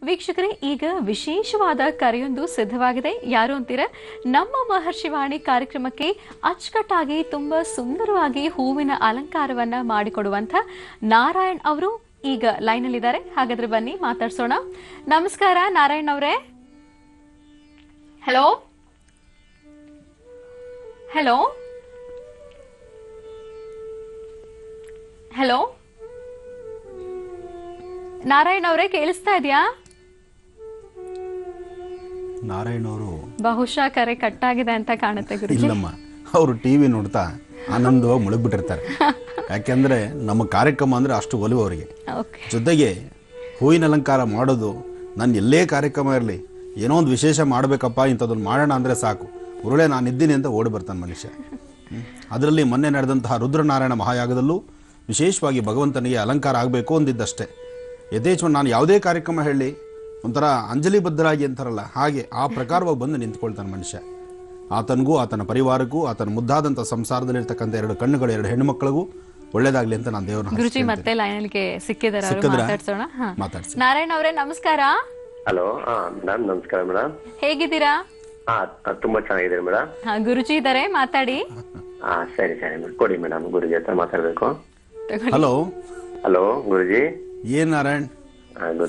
ವೀಕ್ಷಕರೇ, ಈಗ ವಿಶೇಷವಾದ ಕರೆಯೊಂದು ಸಿದ್ಧವಾಗಿದೆ. ಯಾರು ಅಂತೀರ? ನಮ್ಮ ಮಹರ್ಷಿವಾಣಿ ಕಾರ್ಯಕ್ರಮಕ್ಕೆ ಅಚ್ಚುಕಟ್ಟಾಗಿ ತುಂಬಾ ಸುಂದರವಾಗಿ ಹೂವಿನ ಅಲಂಕಾರವನ್ನ ಮಾಡಿಕೊಡುವಂತ ನಾರಾಯಣ್ ಅವರು ಈಗ ಲೈನ್ ಅಲ್ಲಿ ಇದ್ದಾರೆ. ಹಾಗಾದ್ರೆ ಬನ್ನಿ ಮಾತಾಡ್ಸೋಣ. ನಮಸ್ಕಾರ ನಾರಾಯಣ್ ಅವರೇ. ಹಲೋ ಹಲೋ ಹಲೋ ನಾರಾಯಣ್ ಅವರೇ, ಕೇಳಿಸ್ತಾ ಇದೆಯಾ? ನಾರಾಯಣ್ ಅವರು ಬಹುಶಃ ಕರೆ ಕಟ್ಟಾಗಿದೆ ಅಂತ ಕಾಣುತ್ತೆ ಗುರುಜಿ. ಇಲ್ಲಮ್ಮ, ಅವರು ಟಿವಿ ನೋಡ್ತಾ ಆನಂದವಾಗಿ ಮುಳುಗ್ಬಿಟ್ಟಿರ್ತಾರೆ. ಯಾಕೆಂದ್ರೆ ನಮ್ಮ ಕಾರ್ಯಕ್ರಮ ಅಂದ್ರೆ ಅಷ್ಟು ಒಲವು ಅವರಿಗೆ. ಜೊತೆಗೆ ಹೂವಿನ ಅಲಂಕಾರ ಮಾಡೋದು, ನನ್ನ ಎಲ್ಲೇ ಕಾರ್ಯಕ್ರಮ ಇರಲಿ, ಏನೋ ಒಂದು ವಿಶೇಷ ಮಾಡಬೇಕಪ್ಪ, ಇಂಥದ್ದನ್ನು ಮಾಡೋಣ ಅಂದರೆ ಸಾಕು, ಉರುಳೆ ನಾನಿದ್ದೀನಿ ಅಂತ ಓಡಿ ಬರ್ತಾನೆ ಮನುಷ್ಯ. ಅದರಲ್ಲಿ ಮೊನ್ನೆ ನಡೆದಂತಹ ರುದ್ರನಾರಾಯಣ ಮಹಾಯಾಗದಲ್ಲೂ ವಿಶೇಷವಾಗಿ ಭಗವಂತನಿಗೆ ಅಲಂಕಾರ ಆಗಬೇಕು ಅಂದಿದ್ದಷ್ಟೇ. ಯಥೇಚ್ಛ ನಾನು ಯಾವುದೇ ಕಾರ್ಯಕ್ರಮ ಹೇಳಿ ಒಂಥರ ಅಂಜಲಿ ಬದ್ಧರಾಗಿ ಅಂತಾರಲ್ಲ, ಹಾಗೆ ಆ ಪ್ರಕಾರವಾಗಿ ಬಂದು ನಿಂತ್ಕೊಳ್ತಾನೆ ಮನುಷ್ಯ. ಆತನಿಗೂ ಆತನ ಪರಿವಾರಕ್ಕೂ ಆತನ ಮುದ್ದಾದಂಥ ಸಂಸಾರದಲ್ಲಿರ್ತಕ್ಕಂಥ 2 ಕಣ್ಣುಗಳು 2 ಹೆಣ್ಣುಮಕ್ಕಳಿಗೂ ಒಳ್ಳೇದಾಗ್ಲಿ ಅಂತ ನಾನು ದೇವರನ್ನ ಗುರುಜಿ ಮತ್ತೆ ಲೈನ್ಗೆ ಸಿಕ್ಕಿದ್ದಾರೆ. ಮಾತಾಡ್ಸಿ. ನಾರಾಯಣ್ ಅವರೇ ನಮಸ್ಕಾರ. ಹಲೋ. ಮೇಡಮ್ ನಮಸ್ಕಾರ ಮೇಡಮ್. ಹೇಗಿದ್ದೀರಾ? ತುಂಬಾ ಚೆನ್ನಾಗಿದೆ ಮೇಡಮ್. ಗುರುಜಿ ಇದ್ದಾರೆ, ಮಾತಾಡಿ. ಸರಿ ಸರಿ ಮೇಡಮ್, ಕೊಡಿ ಮೇಡಮ್, ಗುರುಜಿ ಹತ್ರ ಮಾತಾಡ್ಬೇಕು. ಹಲೋ ಹಲೋ ಗುರುಜಿ. ಏನ್ ನಾರಾಯಣ್,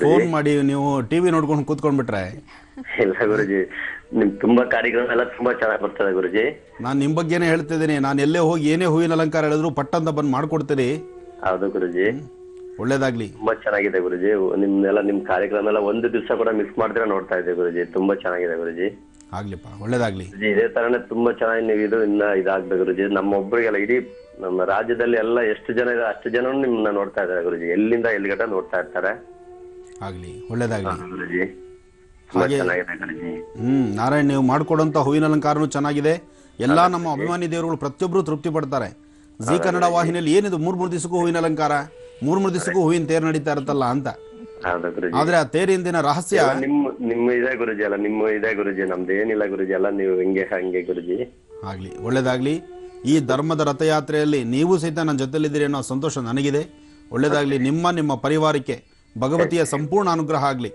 ಫೋನ್ ಮಾಡಿ ನೀವು ಟಿವಿ ನೋಡ್ಕೊಂಡು ಕೂತ್ಕೊಂಡ್ಬಿಟ್ರೆ? ಇಲ್ಲ ಗುರುಜಿ, ನಿಮ್ ತುಂಬಾ ಕಾರ್ಯಕ್ರಮ ಎಲ್ಲ ತುಂಬಾ ಚೆನ್ನಾಗಿ ಬರ್ತದೆ ಗುರುಜಿ. ನಾನು ನಿಮ್ ಬಗ್ಗೆನೇ ಹೇಳ್ತಿದ್ದೀನಿ. ನಾನು ಎಲ್ಲೇ ಹೋಗಿ ಏನೇ ಹೂವಿನ ಅಲಂಕಾರ ಹೇಳಿದ್ರು ಪಟ್ಟಂತ ಬಂದು ಮಾಡ್ಕೊಡ್ತೀರಿ. ಹೌದು ಗುರುಜಿ, ಒಳ್ಳೇದಾಗ್ಲಿ. ತುಂಬಾ ಚೆನ್ನಾಗಿದೆ ಗುರುಜಿ. ನಿಮ್ ಕಾರ್ಯಕ್ರಮ ಎಲ್ಲ ಒಂದು ದಿವಸ ಕೂಡ ಮಿಸ್ ಮಾಡ್ತೀರಾ ನೋಡ್ತಾ ಇದ್ದೆ ಗುರುಜಿ. ತುಂಬಾ ಚೆನ್ನಾಗಿದೆ ಗುರುಜಿ. ಆಗ್ಲಿಪ್ಪ, ಒಳ್ಳೇದಾಗ್ಲಿ. ಇದೇ ತರನೇ ತುಂಬಾ ಚೆನ್ನಾಗಿ ನೀವು ಇನ್ನ ಇದಾಗ್ಬೇಕು ಗುರುಜಿ. ನಮ್ಮ ಒಬ್ಬರಿಗೆಲ್ಲ ಇಡೀ ನಮ್ಮ ರಾಜ್ಯದಲ್ಲಿ ಎಲ್ಲ ಎಷ್ಟು ಜನ ಇದೆ ಅಷ್ಟು ಜನ ನಿಮ್ಮನ್ನ ನೋಡ್ತಾ ಇದಾರೆ ಗುರುಜಿ. ಎಲ್ಲಿಂದ ಎಲ್ಲಿಗಟ್ಟ ನೋಡ್ತಾ ಇರ್ತಾರೆ. ಆಗ್ಲಿ, ಒಳ್ಳೇದಾಗ್ಲಿ ಗುರುಜಿ. ತುಂಬಾ ಚೆನ್ನಾಗಿದೆ ಗುರುಜಿ. ನಾರಾಯಣ್, ನೀವು ಮಾಡ್ಕೊಡಂತ ಹೂವಿನ ಅಲಂಕಾರನೂ ಚೆನ್ನಾಗಿದೆ. ಎಲ್ಲಾ ನಮ್ಮ ಅಭಿಮಾನಿ ದೇವರುಗಳು ಪ್ರತಿಯೊಬ್ರು ತೃಪ್ತಿ ಪಡ್ತಾರೆ. ಜಿ ಕನ್ನಡ ವಾಹಿನಿಯಲ್ಲಿ ಏನಿದು 3 ದಿವಸಕ್ಕೂ ಹೂವಿನ ಅಲಂಕಾರ, 3 ದಿವಸಕ್ಕೂ ಹೂವಿನ ತೇರು ನಡೀತಾ ಇರುತ್ತಲ್ಲ ಅಂತ. ಆದ್ರೆ ಆ ತೇರಿಂದಿನ ರಹಸ್ಯ ನಿಮ್ಮ ಇದೆ ಗುರುಜಿ. ಅಲ್ಲ ನಿಮ್ಮ ಇದೆ ಗುರುಜಿ, ನಮ್ದು ಏನಿಲ್ಲ ಗುರುಜಿ. ಎಲ್ಲ ನೀವು ಹಂಗೆ ಗುರುಜಿ. ಆಗ್ಲಿ, ಒಳ್ಳೇದಾಗ್ಲಿ. ಈ ಧರ್ಮದ ರಥಯಾತ್ರೆಯಲ್ಲಿ ನೀವು ಸಹಿತ ನನ್ನ ಜೊತೆಲಿದ್ದೀರಿ ಅನ್ನೋ ಸಂತೋಷ ನನಗಿದೆ. ಒಳ್ಳೇದಾಗ್ಲಿ. ನಿಮ್ಮ ಪರಿವಾರಕ್ಕೆ ಭಗವತಿಯ ಸಂಪೂರ್ಣ ಅನುಗ್ರಹ ಆಗ್ಲಿ.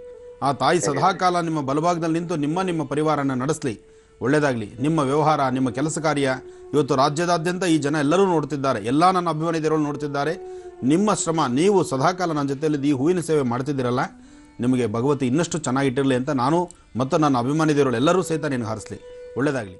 ಆ ತಾಯಿ ಸದಾಕಾಲ ನಿಮ್ಮ ಬಲಭಾಗದಲ್ಲಿ ನಿಂತು ನಿಮ್ಮ ಪರಿವಾರನ ನಡೆಸಲಿ. ಒಳ್ಳೇದಾಗ್ಲಿ. ನಿಮ್ಮ ವ್ಯವಹಾರ, ನಿಮ್ಮ ಕೆಲಸ ಕಾರ್ಯ ಇವತ್ತು ರಾಜ್ಯದಾದ್ಯಂತ ಈ ಜನ ಎಲ್ಲರೂ ನೋಡ್ತಿದ್ದಾರೆ. ಎಲ್ಲ ನನ್ನ ಅಭಿಮಾನಿ ದೇವರುಗಳು ನೋಡ್ತಿದ್ದಾರೆ. ನಿಮ್ಮ ಶ್ರಮ, ನೀವು ಸದಾಕಾಲ ನನ್ನ ಜೊತೆಯಲ್ಲಿ ಈ ಹೂವಿನ ಸೇವೆ ಮಾಡ್ತಿದ್ದೀರಲ್ಲ, ನಿಮಗೆ ಭಗವತಿ ಇನ್ನಷ್ಟು ಚೆನ್ನಾಗಿಟ್ಟಿರಲಿ ಅಂತ ನಾನು ಮತ್ತು ನನ್ನ ಅಭಿಮಾನಿ ದೇವರುಗಳು ಎಲ್ಲರೂ ಸಹಿತ ನಿನಗೆ ಹಾರಿಸಲಿ. ಒಳ್ಳೇದಾಗ್ಲಿ.